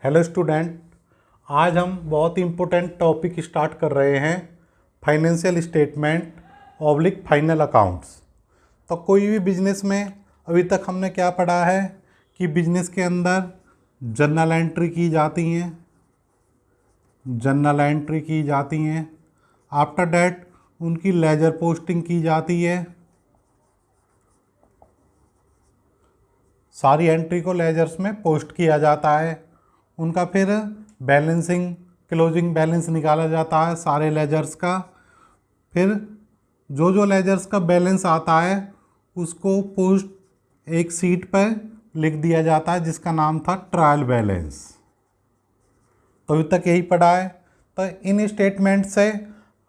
Hello student, आज हम बहुत ही इम्पोर्टेंट टॉपिक स्टार्ट कर रहे हैं, financial statement oblique final accounts. तो कोई भी बिजनेस में अभी तक हमने क्या पढ़ा है कि बिजनेस के अंदर जर्नल एंट्री की जाती हैं, आफ्टर डैट उनकी लेजर पोस्टिंग की जाती है। सारी एंट्री को लेजर्स में पोस्ट किया जाता है। उनका फिर बैलेंसिंग क्लोजिंग बैलेंस निकाला जाता है सारे लेजर्स का। फिर जो लेजर्स का बैलेंस आता है उसको पोस्ट एक सीट पर लिख दिया जाता है जिसका नाम था ट्रायल बैलेंस। तो अभी तक यही पढ़ा है। तो इन स्टेटमेंट से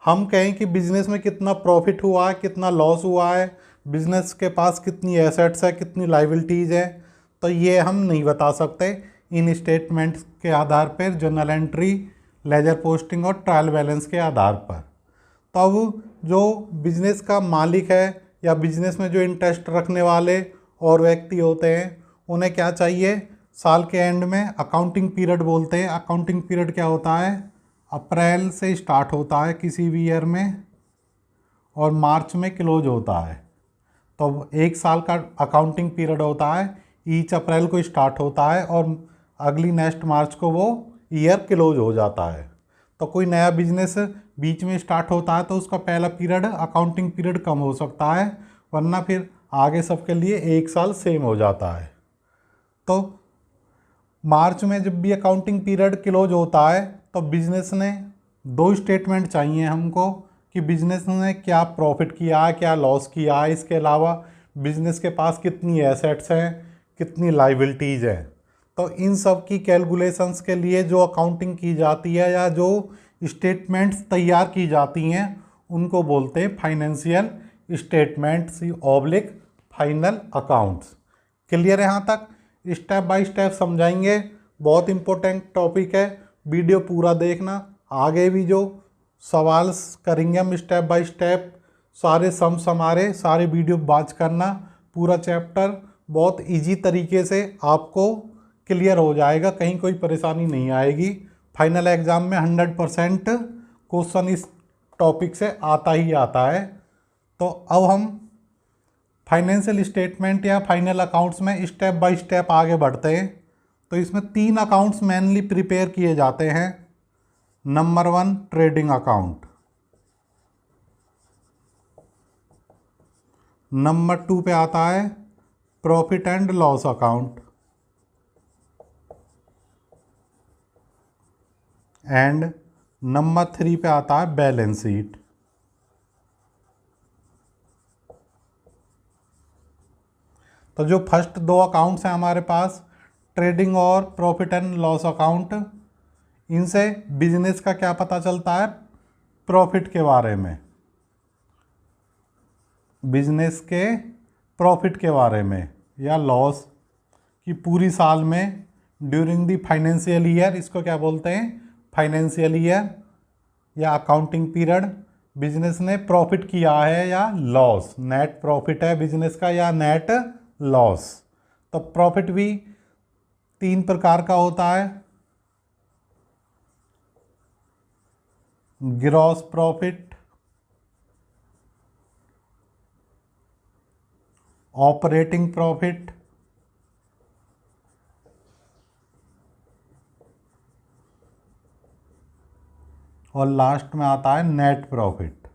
हम कहें कि बिजनेस में कितना प्रॉफिट हुआ है, कितना लॉस हुआ है, बिजनेस के पास कितनी एसेट्स है, कितनी लाइबिलिटीज़ है, तो ये हम नहीं बता सकते। इन स्टेटमेंट्स के आधार पर जर्नल एंट्री, लेजर पोस्टिंग और ट्रायल बैलेंस के आधार पर। तो अब जो बिजनेस का मालिक है या बिजनेस में जो इंटरेस्ट रखने वाले और व्यक्ति होते हैं उन्हें क्या चाहिए, साल के एंड में अकाउंटिंग पीरियड बोलते हैं। अकाउंटिंग पीरियड क्या होता है, अप्रैल से स्टार्ट होता है किसी भी ईयर में और मार्च में क्लोज होता है। तो एक साल का अकाउंटिंग पीरियड होता है, ईच अप्रैल को स्टार्ट होता है और अगली नेक्स्ट मार्च को वो ईयर क्लोज हो जाता है। तो कोई नया बिजनेस बीच में स्टार्ट होता है तो उसका पहला पीरियड अकाउंटिंग पीरियड कम हो सकता है, वरना फिर आगे सबके लिए एक साल सेम हो जाता है। तो मार्च में जब भी अकाउंटिंग पीरियड क्लोज होता है तो बिजनेस ने दो स्टेटमेंट चाहिए हमको कि बिजनेस ने क्या प्रॉफिट किया है, क्या लॉस किया है। इसके अलावा बिजनेस के पास कितनी एसेट्स हैं, कितनी लाइबिलिटीज़ हैं। तो इन सब की कैलकुलेशंस के लिए जो अकाउंटिंग की जाती है या जो स्टेटमेंट्स तैयार की जाती हैं उनको बोलते हैं financial statements oblique final accounts. Clear है? यहाँ तक स्टेप बाय स्टेप समझाएंगे। बहुत इंपॉर्टेंट टॉपिक है, वीडियो पूरा देखना। आगे भी जो सवाल करेंगे हम स्टेप बाय स्टेप, सारे हमारे सारे वीडियो वॉच करना। पूरा चैप्टर बहुत इजी तरीके से आपको क्लियर हो जाएगा, कहीं कोई परेशानी नहीं आएगी। फाइनल एग्ज़ाम में 100% क्वेश्चन इस टॉपिक से आता ही आता है। तो अब हम फाइनेंशियल स्टेटमेंट या फाइनल अकाउंट्स में स्टेप बाय स्टेप आगे बढ़ते हैं। तो इसमें 3 अकाउंट्स मेनली प्रिपेयर किए जाते हैं। नंबर 1 ट्रेडिंग अकाउंट, नंबर 2 पे आता है profit and loss account and number 3 पे आता है बैलेंस शीट। तो जो फर्स्ट 2 अकाउंट्स हैं हमारे पास, ट्रेडिंग और प्रॉफिट एंड लॉस अकाउंट, इनसे बिजनेस का क्या पता चलता है, प्रॉफिट के बारे में, बिजनेस के प्रॉफिट के बारे में या लॉस कि पूरी साल में ड्यूरिंग द फाइनेंशियल ईयर, इसको क्या बोलते हैं, फाइनेंशियल ईयर या अकाउंटिंग पीरियड, बिजनेस ने प्रॉफिट किया है या लॉस, नेट प्रॉफिट है बिजनेस का या नेट लॉस। तो प्रॉफिट भी 3 प्रकार का होता है, ग्रॉस प्रॉफिट, ऑपरेटिंग प्रॉफिट और लास्ट में आता है नेट प्रॉफिट।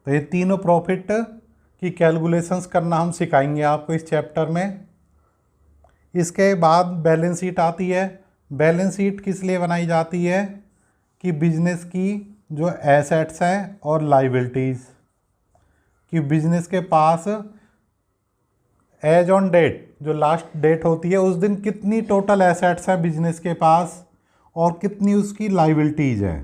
तो ये तीनों प्रॉफिट की कैलकुलेशंस करना हम सिखाएंगे आपको इस चैप्टर में। इसके बाद बैलेंस शीट आती है। बैलेंस शीट किस लिए बनाई जाती है कि बिजनेस की जो एसेट्स हैं और लाइबिलिटीज़, कि बिजनेस के पास एज ऑन डेट, जो लास्ट डेट होती है उस दिन कितनी टोटल एसेट्स हैं बिजनेस के पास और कितनी उसकी लाइबिलिटीज़ है।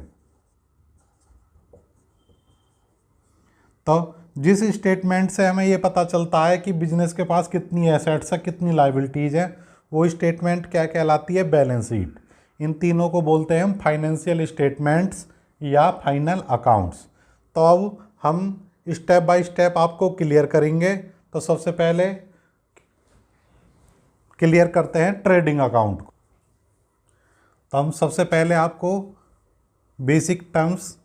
तो जिस स्टेटमेंट से हमें ये पता चलता है कि बिजनेस के पास कितनी एसेट्स है, कितनी लाइबिलिटीज़ है, वो स्टेटमेंट क्या कहलाती है, बैलेंस शीट। इन तीनों को बोलते हैं हम फाइनेंशियल स्टेटमेंट्स या फाइनल अकाउंट्स। तो अब हम स्टेप बाय स्टेप आपको क्लियर करेंगे। तो सबसे पहले क्लियर करते हैं ट्रेडिंग अकाउंट को। तो हम सबसे पहले आपको बेसिक टर्म्स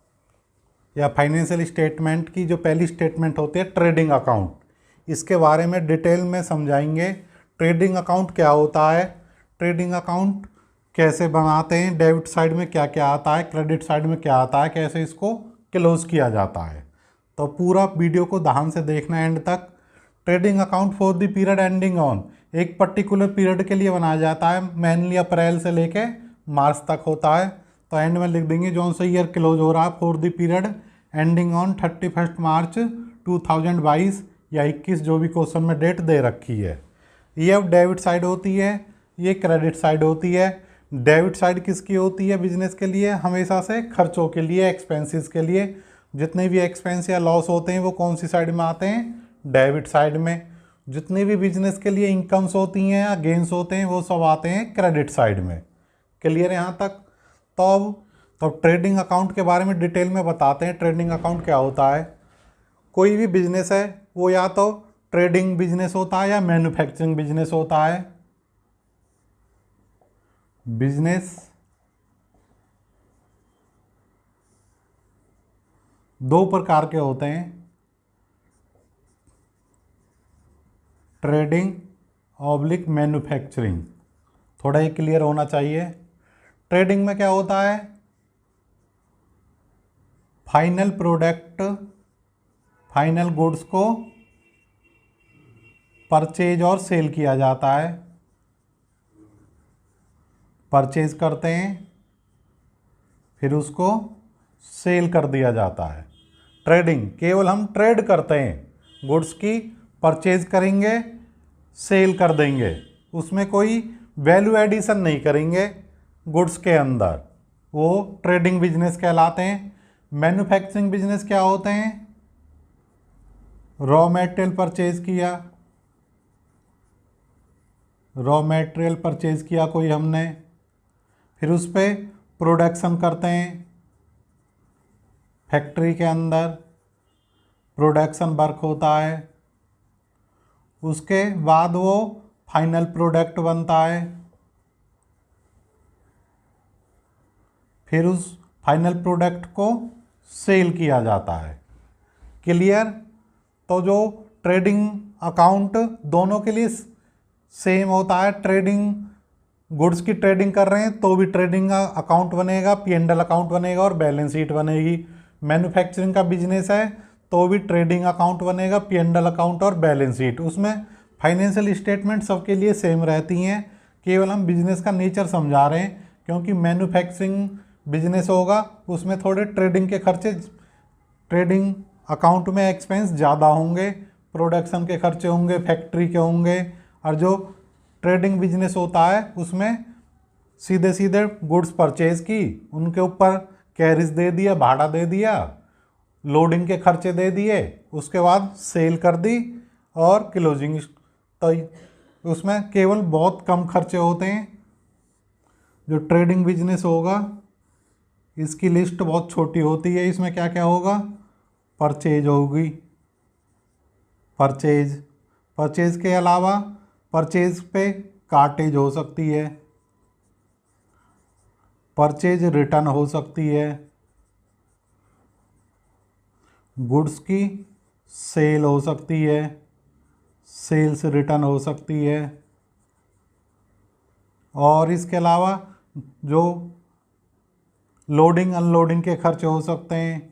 या फाइनेंशियल स्टेटमेंट की जो पहली स्टेटमेंट होती है ट्रेडिंग अकाउंट, इसके बारे में डिटेल में समझाएंगे। ट्रेडिंग अकाउंट क्या होता है, ट्रेडिंग अकाउंट कैसे बनाते हैं, डेबिट साइड में क्या क्या आता है, क्रेडिट साइड में क्या आता है, कैसे इसको क्लोज किया जाता है। तो पूरा वीडियो को ध्यान से देखना एंड तक। Trading account for the period ending on, एक पर्टिकुलर पीरियड के लिए बनाया जाता है, मेनली अप्रैल से लेके मार्च तक होता है। तो एंड में लिख देंगे जौन सा ईयर क्लोज हो रहा है, for the period ending on 31 मार्च 2022 या 21, जो भी क्वेश्चन में डेट दे रखी है। ये अब डेबिट साइड होती है, ये क्रेडिट साइड होती है। डेबिट साइड किसकी होती है बिजनेस के लिए, हमेशा से खर्चों के लिए, एक्सपेंसेस के लिए। जितने भी एक्सपेंस या लॉस होते हैं वो कौन सी साइड में आते हैं, डेबिट साइड में। जितने भी बिजनेस के लिए इनकम्स होती हैं या गेंस होते हैं वो सब आते हैं क्रेडिट साइड में। क्लियर यहाँ तक। तो ट्रेडिंग अकाउंट के बारे में डिटेल में बताते हैं ट्रेडिंग अकाउंट क्या होता है। कोई भी बिजनेस है वो या तो ट्रेडिंग बिजनेस होता है या मैन्युफैक्चरिंग बिजनेस होता है। बिजनेस दो प्रकार के होते हैं, ट्रेडिंग ऑब्लिक मैन्युफैक्चरिंग। थोड़ा ये क्लियर होना चाहिए। ट्रेडिंग में क्या होता है, फाइनल प्रोडक्ट, फाइनल गुड्स को परचेज और सेल किया जाता है। परचेज करते हैं फिर उसको सेल कर दिया जाता है। ट्रेडिंग केवल हम ट्रेड करते हैं, गुड्स की परचेज करेंगे, सेल कर देंगे, उसमें कोई वैल्यू एडिशन नहीं करेंगे गुड्स के अंदर, वो ट्रेडिंग बिजनेस कहलाते हैं। मैन्युफैक्चरिंग बिजनेस क्या होते हैं, रॉ मटेरियल परचेज किया, रॉ मटेरियल परचेज किया कोई हमने, फिर उस पर प्रोडक्शन करते हैं, फैक्ट्री के अंदर प्रोडक्शन वर्क होता है, उसके बाद वो फाइनल प्रोडक्ट बनता है, फिर उस फाइनल प्रोडक्ट को सेल किया जाता है। क्लियर। तो जो ट्रेडिंग अकाउंट दोनों के लिए सेम होता है, ट्रेडिंग गुड्स की ट्रेडिंग कर रहे हैं तो भी ट्रेडिंग अकाउंट बनेगा, P&L अकाउंट बनेगा और बैलेंस शीट बनेगी। मैन्युफैक्चरिंग का बिजनेस है तो भी ट्रेडिंग अकाउंट बनेगा, P&L अकाउंट और बैलेंस शीट। उसमें फाइनेंशियल स्टेटमेंट सबके लिए सेम रहती हैं, केवल हम बिजनेस का नेचर समझा रहे हैं। क्योंकि मैन्युफैक्चरिंग बिजनेस होगा उसमें थोड़े ट्रेडिंग के खर्चे, ट्रेडिंग अकाउंट में एक्सपेंस ज़्यादा होंगे, प्रोडक्शन के खर्चे होंगे, फैक्ट्री के होंगे। और जो ट्रेडिंग बिजनेस होता है उसमें सीधे सीधे गुड्स परचेज की, उनके ऊपर कैरिज दे दिया, भाड़ा दे दिया, लोडिंग के खर्चे दे दिए, उसके बाद सेल कर दी और क्लोजिंग। तो उसमें केवल बहुत कम खर्चे होते हैं। जो ट्रेडिंग बिजनेस होगा इसकी लिस्ट बहुत छोटी होती है। इसमें क्या क्या होगा, परचेज होगी, परचेज के अलावा परचेज पे कार्टेज हो सकती है, परचेज रिटर्न हो सकती है, गुड्स की सेल हो सकती है, सेल्स रिटर्न हो सकती है, और इसके अलावा जो लोडिंग अनलोडिंग के खर्चे हो सकते हैं।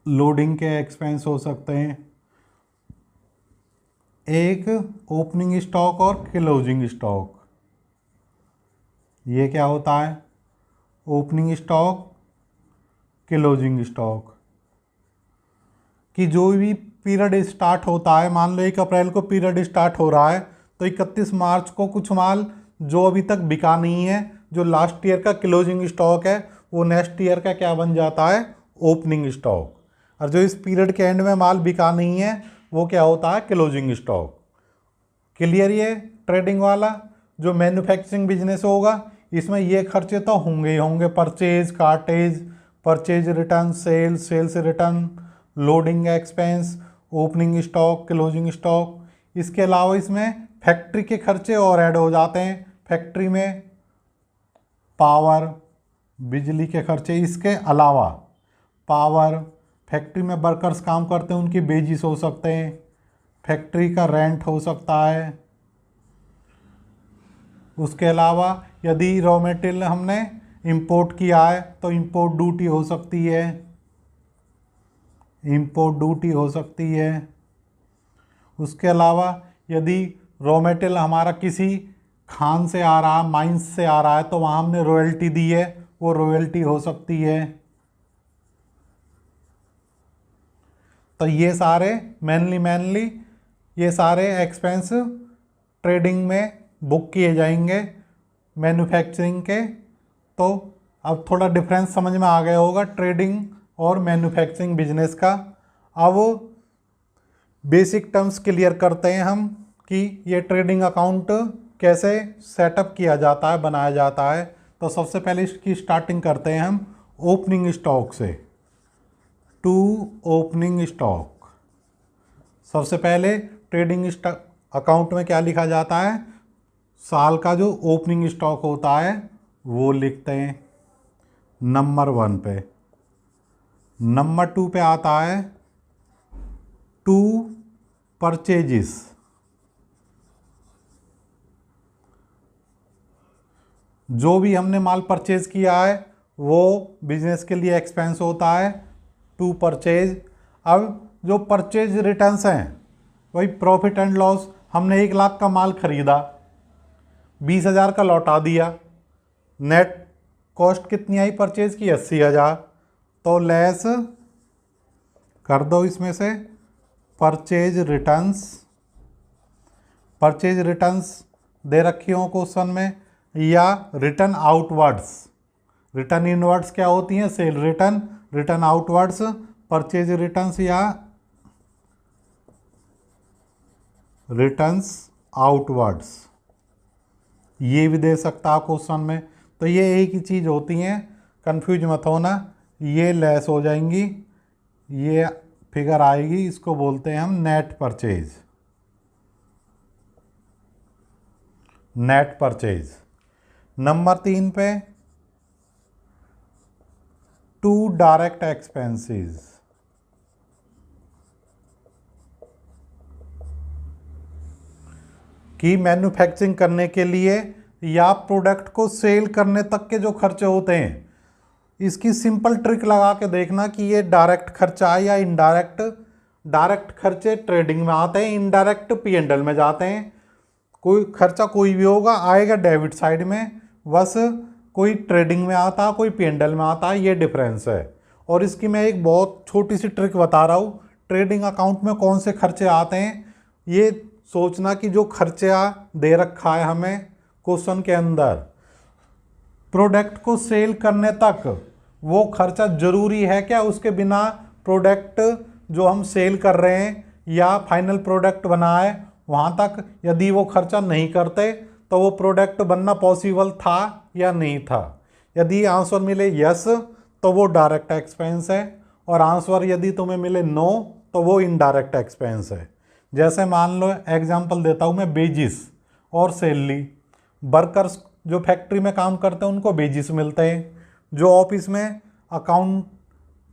लोडिंग के एक्सपेंस हो सकते हैं। एक ओपनिंग स्टॉक और क्लोजिंग स्टॉक, ये क्या होता है, ओपनिंग स्टॉक, क्लोजिंग स्टॉक कि जो भी पीरियड स्टार्ट होता है, मान लो 1 अप्रैल को पीरियड स्टार्ट हो रहा है तो 31 मार्च को कुछ माल जो अभी तक बिका नहीं है, जो लास्ट ईयर का क्लोजिंग स्टॉक है, वो नेक्स्ट ईयर का क्या बन जाता है, ओपनिंग स्टॉक। और जो इस पीरियड के एंड में माल बिका नहीं है वो क्या होता है, क्लोजिंग स्टॉक। क्लियर। ये ट्रेडिंग वाला जो मैन्युफैक्चरिंग बिजनेस होगा इसमें ये खर्चे तो होंगे ही होंगे, purchase, cartage, purchase return, sales, sales return, loading expense, opening stock, closing stock. इसके अलावा इसमें फैक्ट्री के खर्चे और ऐड हो जाते हैं। फैक्ट्री में पावर, बिजली के खर्चे, इसके अलावा पावर, फैक्ट्री में वर्कर्स काम करते हैं उनकी वेजेस हो सकते हैं, फैक्ट्री का रेंट हो सकता है। उसके अलावा यदि रॉ मटेरियल हमने इंपोर्ट किया है तो इंपोर्ट ड्यूटी हो सकती है, इंपोर्ट ड्यूटी हो सकती है। उसके अलावा यदि रॉ मटेरियल हमारा किसी खान से आ रहा है, माइंस से आ रहा है, तो वहाँ हमने रॉयल्टी दी है, वो रॉयल्टी हो सकती है। तो ये सारे मेनली ये सारे एक्सपेंस ट्रेडिंग में बुक किए जाएंगे मैन्युफैक्चरिंग के। तो अब थोड़ा डिफरेंस समझ में आ गया होगा ट्रेडिंग और मैन्युफैक्चरिंग बिजनेस का। अब बेसिक टर्म्स क्लियर करते हैं हम कि ये ट्रेडिंग अकाउंट कैसे सेटअप किया जाता है, बनाया जाता है। तो सबसे पहले इसकी स्टार्टिंग करते हैं हम ओपनिंग स्टॉक से। टू ओपनिंग स्टॉक, सबसे पहले ट्रेडिंग अकाउंट में क्या लिखा जाता है, साल का जो ओपनिंग स्टॉक होता है वो लिखते हैं नंबर 1 पे। नंबर 2 पे आता है टू परचेजिस, जो भी हमने माल परचेज किया है वो बिजनेस के लिए एक्सपेंस होता है, टू परचेज। अब जो परचेज रिटर्न्स हैं वही प्रॉफिट एंड लॉस, हमने 1 लाख का माल खरीदा, 20,000 का लौटा दिया, नेट कॉस्ट कितनी आई परचेज की, 80,000, तो लेस कर दो इसमें से परचेज रिटर्न्स। परचेज रिटर्न्स दे रखी हो क्वेश्चन में, या रिटर्न आउटवर्ड्स। रिटर्न इनवर्ड्स क्या होती हैं, cell return, return outwards purchase returns या रिटर्न्स आउटवर्ड्स, ये भी दे सकता है क्वेश्चन में। तो ये एक ही चीज़ होती हैं, कंफ्यूज मत होना। ये लेस हो जाएंगी, ये फिगर आएगी, इसको बोलते हैं हम net purchase, net purchase. Number 3 पे टू डायरेक्ट एक्सपेंसेस, कि मैन्युफैक्चरिंग करने के लिए या प्रोडक्ट को सेल करने तक के जो खर्चे होते हैं, इसकी सिंपल ट्रिक लगा के देखना कि ये डायरेक्ट खर्चा है या इनडायरेक्ट। डायरेक्ट खर्चे ट्रेडिंग में आते हैं, इनडायरेक्ट P&L में जाते हैं। कोई खर्चा कोई भी होगा आएगा डेबिट साइड में, बस कोई ट्रेडिंग में आता है, कोई P&L में आता है, ये डिफरेंस है। और इसकी मैं एक बहुत छोटी सी ट्रिक बता रहा हूँ, ट्रेडिंग अकाउंट में कौन से खर्चे आते हैं। ये सोचना कि जो खर्चा दे रखा है हमें क्वेश्चन के अंदर, प्रोडक्ट को सेल करने तक वो खर्चा ज़रूरी है क्या, उसके बिना प्रोडक्ट जो हम सेल कर रहे हैं या फाइनल प्रोडक्ट बना है वहाँ तक यदि वो खर्चा नहीं करते तो वो प्रोडक्ट बनना पॉसिबल था या नहीं था। यदि आंसर मिले यस तो वो डायरेक्ट एक्सपेंस है, और आंसर यदि तुम्हें मिले नो तो वो इनडायरेक्ट एक्सपेंस है। जैसे मान लो एग्जांपल देता हूँ मैं, वेजिस और सैलरी। वर्कर्स जो फैक्ट्री में काम करते हैं उनको वेजिस मिलते हैं, जो ऑफिस में अकाउंट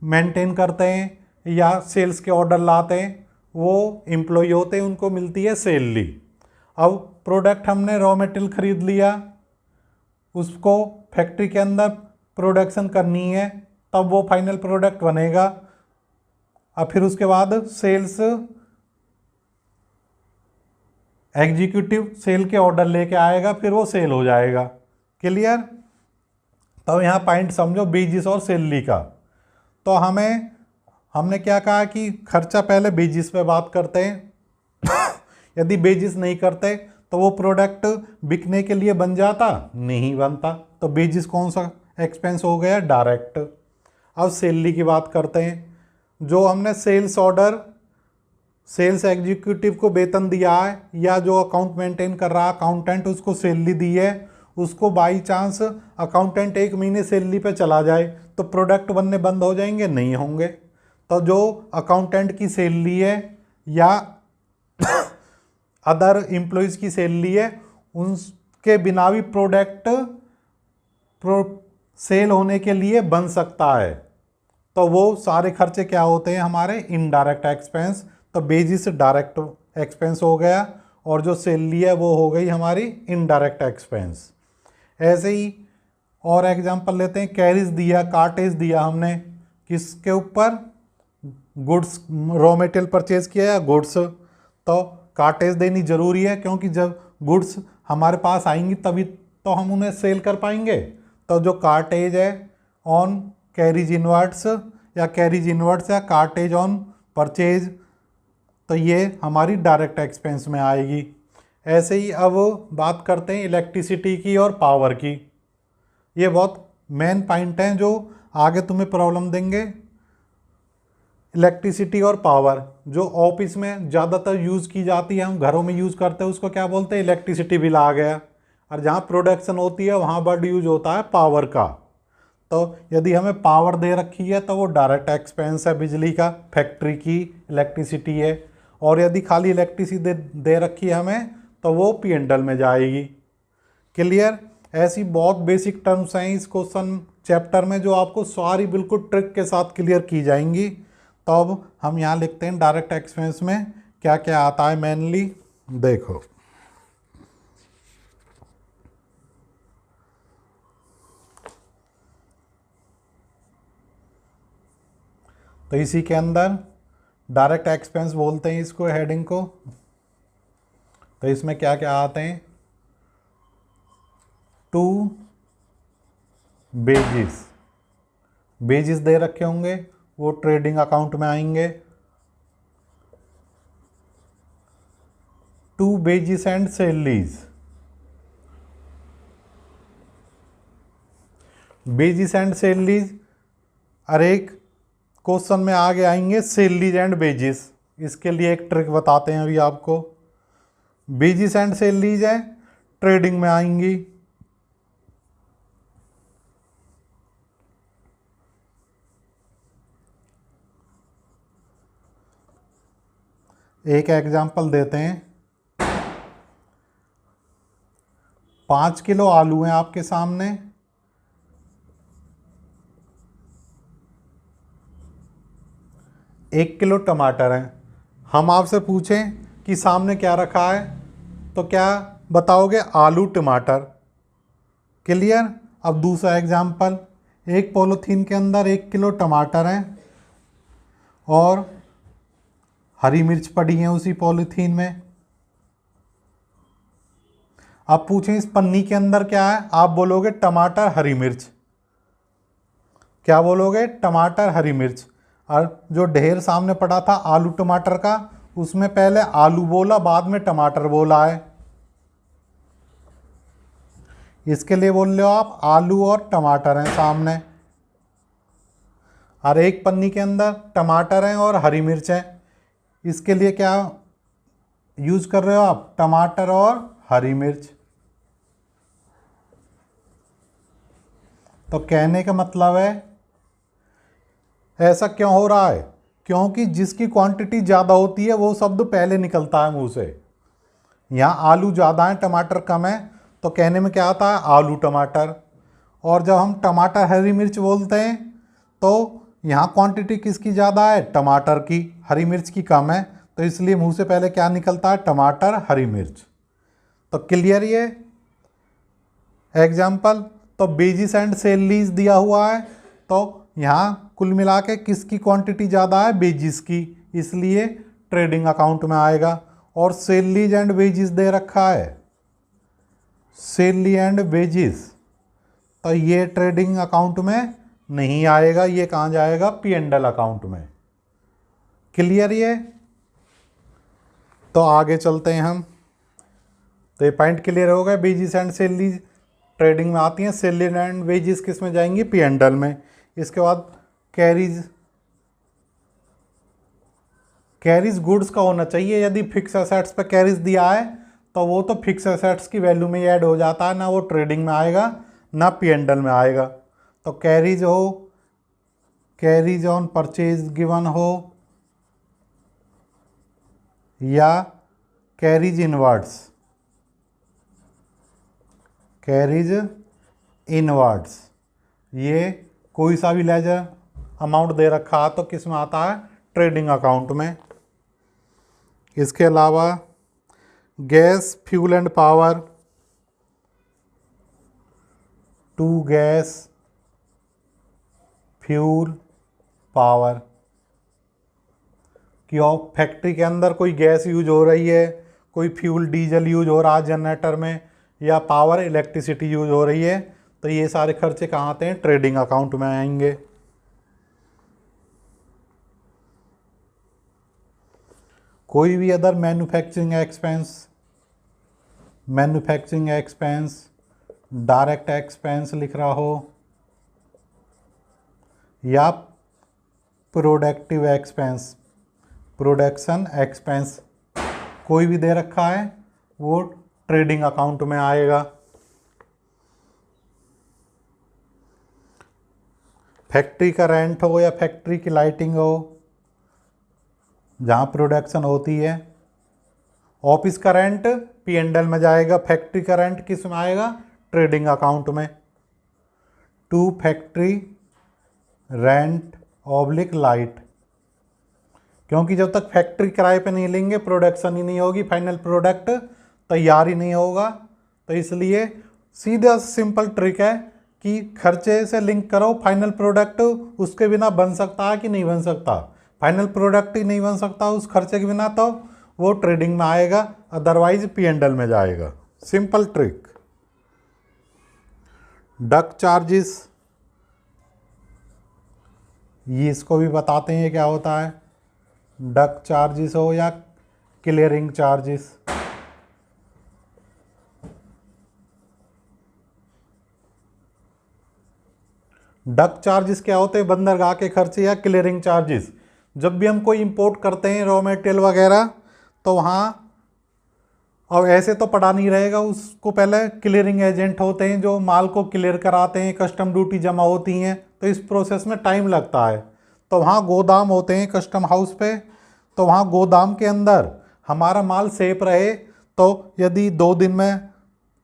मेंटेन करते हैं या सेल्स के ऑर्डर लाते हैं वो एम्प्लॉय होते हैं, उनको मिलती है सैलरी। अब प्रोडक्ट हमने रॉ मटेरियल खरीद लिया, उसको फैक्ट्री के अंदर प्रोडक्शन करनी है, तब वो फाइनल प्रोडक्ट बनेगा। अब फिर उसके बाद सेल्स एग्जीक्यूटिव सेल के ऑर्डर लेके आएगा, फिर वो सेल हो जाएगा। क्लियर? तो यहाँ पॉइंट समझो वेजिस और सैलरी का। तो हमने क्या कहा कि खर्चा पहले वेजिस पे बात करते हैं। यदि वेजिस नहीं करते तो वो प्रोडक्ट बिकने के लिए बन जाता, नहीं बनता। तो वेजिस कौन सा एक्सपेंस हो गया, डायरेक्ट। अब सैलरी की बात करते हैं। जो हमने सेल्स ऑर्डर, सेल्स एग्जीक्यूटिव को वेतन दिया है या जो अकाउंट मेंटेन कर रहा है अकाउंटेंट, उसको सैलरी दी है, उसको बाई चांस अकाउंटेंट 1 महीने सैलरी पे चला जाए तो प्रोडक्ट बनने बंद हो जाएंगे? नहीं होंगे। तो जो अकाउंटेंट की सैलरी है या अदर एम्प्लॉयज़ की सैलरी है, उनके बिना भी प्रोडक्ट सेल होने के लिए बन सकता है। तो वो सारे खर्चे क्या होते हैं? हमारे इनडायरेक्ट एक्सपेंस। तो बेसिस डायरेक्ट एक्सपेंस हो गया और जो सैलरी है वो हो गई हमारी इनडायरेक्ट एक्सपेंस। ऐसे ही और एग्जांपल लेते हैं। कैरिज दिया, कार्टेज दिया हमने, किसके ऊपर? गुड्स, रॉ मटेरियल परचेज किया या गुड्स, तो कार्टेज देनी ज़रूरी है, क्योंकि जब गुड्स हमारे पास आएंगी तभी तो हम उन्हें सेल कर पाएंगे। तो जो कार्टेज है ऑन कैरिज इनवर्ड्स या कैरिज इनवर्ड्स या कार्टेज ऑन परचेज, तो ये हमारी डायरेक्ट एक्सपेंस में आएगी। ऐसे ही अब बात करते हैं इलेक्ट्रिसिटी की और पावर की। ये बहुत मेन पॉइंट हैं जो आगे तुम्हें प्रॉब्लम देंगे। इलेक्ट्रिसिटी और पावर जो ऑफिस में ज़्यादातर यूज़ की जाती है, हम घरों में यूज़ करते हैं, उसको क्या बोलते हैं? इलेक्ट्रिसिटी बिल आ गया। और जहाँ प्रोडक्शन होती है वहाँ बड़ा यूज होता है पावर का। तो यदि हमें पावर दे रखी है तो वो डायरेक्ट एक्सपेंस है बिजली का, फैक्ट्री की इलेक्ट्रिसिटी है। और यदि खाली इलेक्ट्रिसिटी दे रखी है हमें तो वो P&L में जाएगी। क्लियर? ऐसी बहुत बेसिक टर्म्स हैं इस क्वेश्चन चैप्टर में जो आपको सारी बिल्कुल ट्रिक के साथ क्लियर की जाएंगी। तो अब हम यहाँ लिखते हैं डायरेक्ट एक्सपेंस में क्या क्या आता है मेनली। देखो, तो इसी के अंदर डायरेक्ट एक्सपेंस बोलते हैं इसको, हेडिंग को। तो इसमें क्या क्या आते हैं? टू बेजिस, बेजिस दे रखे होंगे, वो ट्रेडिंग अकाउंट में आएंगे। To wages and salaries, wages and salaries. और एक क्वेश्चन में आगे आएंगे सैलरीज एंड बेजिस। इसके लिए एक ट्रिक बताते हैं अभी आपको। बेजिस एंड सैलरीज है, ट्रेडिंग में आएंगी। एक एग्जांपल देते हैं। 5 किलो आलू हैं आपके सामने, 1 किलो टमाटर हैं। हम आपसे पूछें कि सामने क्या रखा है, तो क्या बताओगे? आलू टमाटर। क्लियर? अब दूसरा एग्जांपल, एक पॉलीथीन के अंदर 1 किलो टमाटर हैं और हरी मिर्च पड़ी है उसी पॉलीथीन में। आप पूछें इस पन्नी के अंदर क्या है, आप बोलोगे टमाटर हरी मिर्च। क्या बोलोगे? टमाटर हरी मिर्च। और जो ढेर सामने पड़ा था आलू टमाटर का, उसमें पहले आलू बोला बाद में टमाटर बोला है। इसके लिए बोल रहे हो आप आलू और टमाटर हैं सामने, और एक पन्नी के अंदर टमाटर हैं और हरी मिर्च हैं। इसके लिए क्या यूज कर रहे हो आप? टमाटर और हरी मिर्च। तो कहने का मतलब है ऐसा क्यों हो रहा है? क्योंकि जिसकी क्वांटिटी ज़्यादा होती है वो शब्द पहले निकलता है मुंह से। यहाँ आलू ज़्यादा है टमाटर कम है, तो कहने में क्या आता है? आलू टमाटर। और जब हम टमाटर हरी मिर्च बोलते हैं तो यहाँ क्वांटिटी किसकी ज़्यादा है? टमाटर की, हरी मिर्च की कम है, तो इसलिए मुंह से पहले क्या निकलता है? टमाटर हरी मिर्च। तो क्लियर ये एग्जाम्पल। तो बेजिस एंड सैलरीज दिया हुआ है, तो यहाँ कुल मिला के किसकी क्वांटिटी ज़्यादा है? बेजिस की, इसलिए ट्रेडिंग अकाउंट में आएगा। और सैलरीज एंड वेजिस दे रखा है, सैलरी एंड वेजिस, तो ये ट्रेडिंग अकाउंट में नहीं आएगा, ये कहाँ जाएगा? P&L अकाउंट में। क्लियर ये? तो आगे चलते हैं हम। तो ये पॉइंट क्लियर हो गया, बेजिस एंड सैलरीज ट्रेडिंग में आती हैं, सैलरी एंड वेजिस किस में जाएंगी? P&L में। इसके बाद कैरीज, कैरीज गुड्स का होना चाहिए। यदि फिक्स एसेट्स पे कैरीज दिया है तो वो तो फिक्स एसेट्स की वैल्यू में ही ऐड हो जाता है, ना वो ट्रेडिंग में आएगा ना P&L में आएगा। तो कैरीज ऑन परचेज गिवन हो या कैरीज इनवर्ड्स, ये कोई सा भी लेजर अमाउंट दे रखा है तो किस में आता है, ट्रेडिंग अकाउंट में। इसके अलावा gas fuel and power, to gas fuel power, कि फैक्ट्री के अंदर कोई गैस यूज हो रही है, कोई फ्यूल डीजल यूज हो रहा है जनरेटर में, या पावर इलेक्ट्रिसिटी यूज हो रही है, तो ये सारे खर्चे कहाँ आते हैं, ट्रेडिंग अकाउंट में आएंगे। कोई भी other manufacturing expense direct expense लिख रहा हो या प्रोडक्टिव एक्सपेंस, प्रोडक्शन एक्सपेंस, कोई भी दे रखा है वो ट्रेडिंग अकाउंट में आएगा। फैक्ट्री का रेंट हो या फैक्ट्री की लाइटिंग हो, जहाँ प्रोडक्शन होती है, ऑफिस का रेंट P&L में जाएगा, फैक्ट्री का रेंट किस में आएगा, ट्रेडिंग अकाउंट में। To factory rent oblique light, क्योंकि जब तक फैक्ट्री किराए पे नहीं लेंगे प्रोडक्शन ही नहीं होगी, फाइनल प्रोडक्ट तैयार ही नहीं होगा। तो इसलिए सीधा सिंपल ट्रिक है कि खर्चे से लिंक करो फाइनल प्रोडक्ट, उसके बिना बन सकता है कि नहीं बन सकता, फाइनल प्रोडक्ट ही नहीं बन सकता उस खर्चे के बिना, तो वो ट्रेडिंग में आएगा, अदरवाइज P&L में जाएगा। Simple trick. डक चार्जेस, ये इसको भी बताते हैं क्या होता है, डक चार्जेस हो या क्लियरिंग चार्जेस। डक चार्जेस क्या होते हैं, बंदरगाह के खर्चे या क्लियरिंग चार्जेस। जब भी हम कोई इंपोर्ट करते हैं रॉ मटेरियल वगैरह, तो वहाँ, और ऐसे तो पड़ा नहीं रहेगा, उसको पहले क्लियरिंग एजेंट होते हैं जो माल को क्लियर कराते हैं, कस्टम ड्यूटी जमा होती हैं, तो इस प्रोसेस में टाइम लगता है। तो वहाँ गोदाम होते हैं कस्टम हाउस पे, तो वहाँ गोदाम के अंदर हमारा माल सेफ रहे, तो यदि 2 दिन में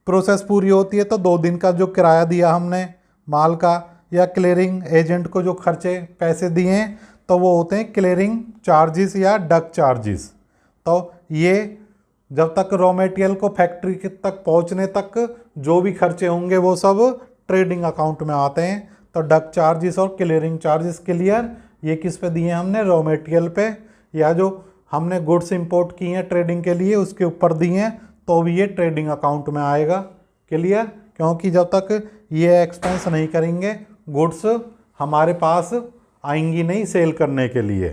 प्रोसेस पूरी होती है तो 2 दिन का जो किराया दिया हमने माल का, या क्लियरिंग एजेंट को जो खर्चे पैसे दिए हैं, तो वो होते हैं क्लियरिंग चार्जेस या डक चार्जेस। तो ये जब तक रॉ मटेरियल को फैक्ट्री तक पहुंचने तक जो भी खर्चे होंगे वो सब ट्रेडिंग अकाउंट में आते हैं। तो डक चार्जेस और क्लियरिंग चार्जेस क्लियर, ये किस पे दिए हमने, रॉ मटेरियल पे, या जो हमने गुड्स इंपोर्ट किए हैं ट्रेडिंग के लिए उसके ऊपर दिए हैं, तो भी ये ट्रेडिंग अकाउंट में आएगा। क्लियर, क्योंकि जब तक ये एक्सपेंस नहीं करेंगे गुड्स हमारे पास आएंगी नहीं सेल करने के लिए।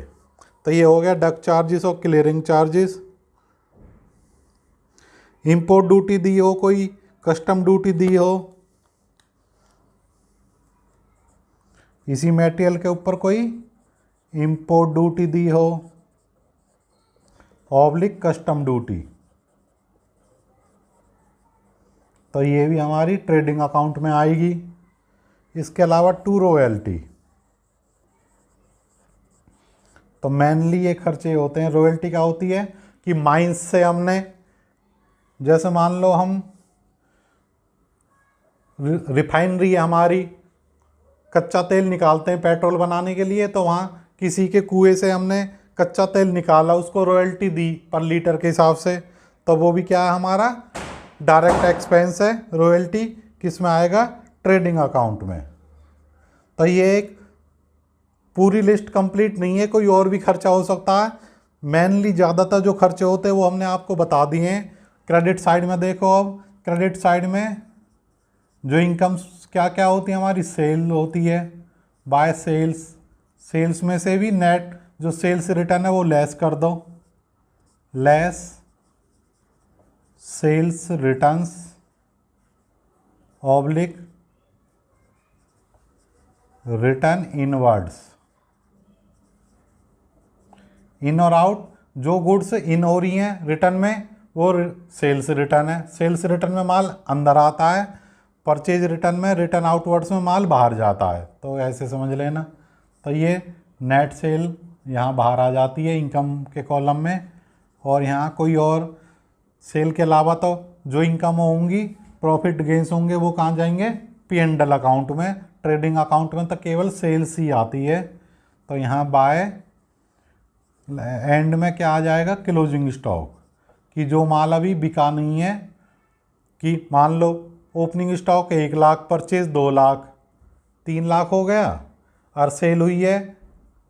तो ये हो गया डक चार्जेस और क्लियरिंग चार्जेस। इंपोर्ट ड्यूटी दी हो, कोई कस्टम ड्यूटी दी हो, इसी मटेरियल के ऊपर कोई इंपोर्ट ड्यूटी दी हो, ऑब्लिक कस्टम ड्यूटी, तो ये भी हमारी ट्रेडिंग अकाउंट में आएगी। इसके अलावा टू रॉयल्टी, तो मेनली ये खर्चे होते हैं। रॉयल्टी क्या होती है कि माइंस से हमने, जैसे मान लो हम रिफाइनरी है हमारी, कच्चा तेल निकालते हैं पेट्रोल बनाने के लिए, तो वहाँ किसी के कुएं से हमने कच्चा तेल निकाला, उसको रॉयल्टी दी पर लीटर के हिसाब से, तो वो भी क्या है, हमारा डायरेक्ट एक्सपेंस है। रॉयल्टी किस में आएगा, ट्रेडिंग अकाउंट में। तो ये एक पूरी लिस्ट कंप्लीट नहीं है, कोई और भी खर्चा हो सकता है। मेनली ज़्यादातर जो खर्चे होते हैं वो हमने आपको बता दिए हैं। क्रेडिट साइड में देखो, अब क्रेडिट साइड में जो इनकम्स क्या क्या होती है हमारी, सेल होती है, बाय सेल्स, सेल्स में से भी नेट जो सेल्स रिटर्न है वो लेस कर दो, less sales returns oblique return inwards, in और आउट, जो गुड्स इन हो रही हैं रिटर्न में वो सेल्स रिटर्न है। सेल्स रिटर्न में माल अंदर आता है, परचेज रिटर्न में रिटर्न आउटवर्ड्स में माल बाहर जाता है। तो ऐसे समझ लेना। तो ये नेट सेल यहाँ बाहर आ जाती है इनकम के कॉलम में, और यहाँ कोई और सेल के अलावा तो जो इनकम होंगी, प्रॉफिट गेंस होंगे, वो कहाँ जाएंगे, P&L अकाउंट में। ट्रेडिंग अकाउंट में तो केवल सेल्स ही आती है। तो यहाँ बाय एंड में क्या आ जाएगा, क्लोजिंग स्टॉक, कि जो माल अभी बिका नहीं है, कि मान लो opening stock 1 lakh, purchase 2 lakh, 3 lakh हो गया, और सेल हुई है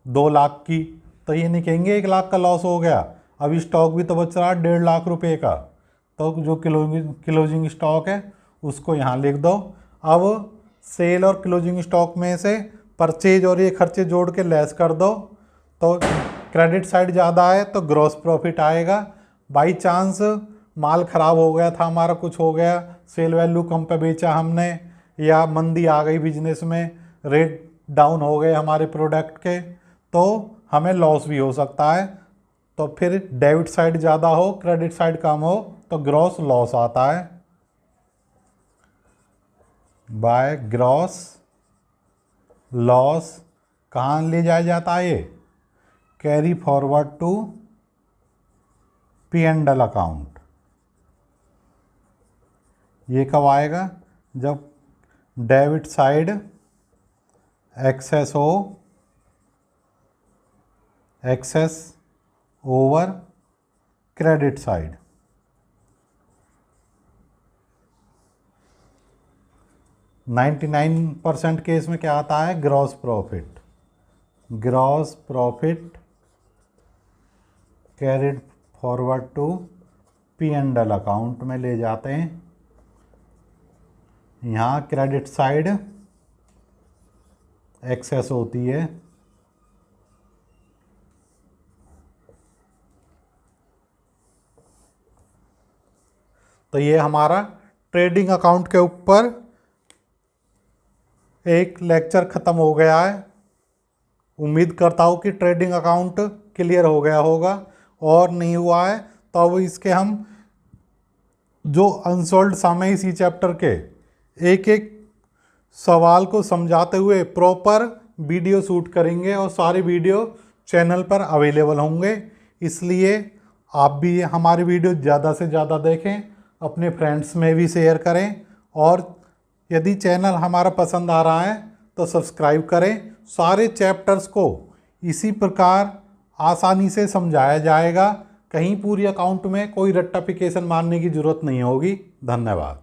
2 लाख की, तो ये नहीं कहेंगे 1 लाख का लॉस हो गया, अभी स्टॉक भी तो बच रहा है 1.5 लाख रुपए का। तो जो क्लोजिंग स्टॉक है उसको यहाँ लिख दो। अब सेल और क्लोजिंग स्टॉक में से परचेज और ये खर्चे जोड़ के लेस कर दो, तो क्रेडिट साइड ज़्यादा है तो ग्रॉस प्रॉफिट आएगा। बाई चांस माल ख़राब हो गया था हमारा, कुछ हो गया, सेल वैल्यू कम पे बेचा हमने, या मंदी आ गई बिजनेस में, रेट डाउन हो गए हमारे प्रोडक्ट के, तो हमें लॉस भी हो सकता है। तो फिर डेबिट साइड ज़्यादा हो, क्रेडिट साइड कम हो, तो ग्रॉस लॉस आता है। बाय ग्रॉस लॉस कहाँ ले जाया जाता है, ये carry forward to P&L account. ये कब आएगा, जब डेबिट साइड एक्सेस हो, excess over credit side. 99% case में क्या आता है, gross profit. Gross profit carried forward to P&L account में ले जाते हैं। यहाँ क्रेडिट साइड एक्सेस होती है, तो ये हमारा ट्रेडिंग अकाउंट के ऊपर एक लेक्चर ख़त्म हो गया है। उम्मीद करता हूँ कि ट्रेडिंग अकाउंट क्लियर हो गया होगा, और नहीं हुआ है तो अब इसके हम जो अनसॉल्व्ड सम है इसी चैप्टर के एक एक सवाल को समझाते हुए प्रॉपर वीडियो शूट करेंगे, और सारे वीडियो चैनल पर अवेलेबल होंगे। इसलिए आप भी हमारी वीडियो ज़्यादा से ज़्यादा देखें, अपने फ्रेंड्स में भी शेयर करें, और यदि चैनल हमारा पसंद आ रहा है तो सब्सक्राइब करें। सारे चैप्टर्स को इसी प्रकार आसानी से समझाया जाएगा, कहीं पूरी अकाउंट में कोई रट्टाफिकेशन मारने की ज़रूरत नहीं होगी। धन्यवाद।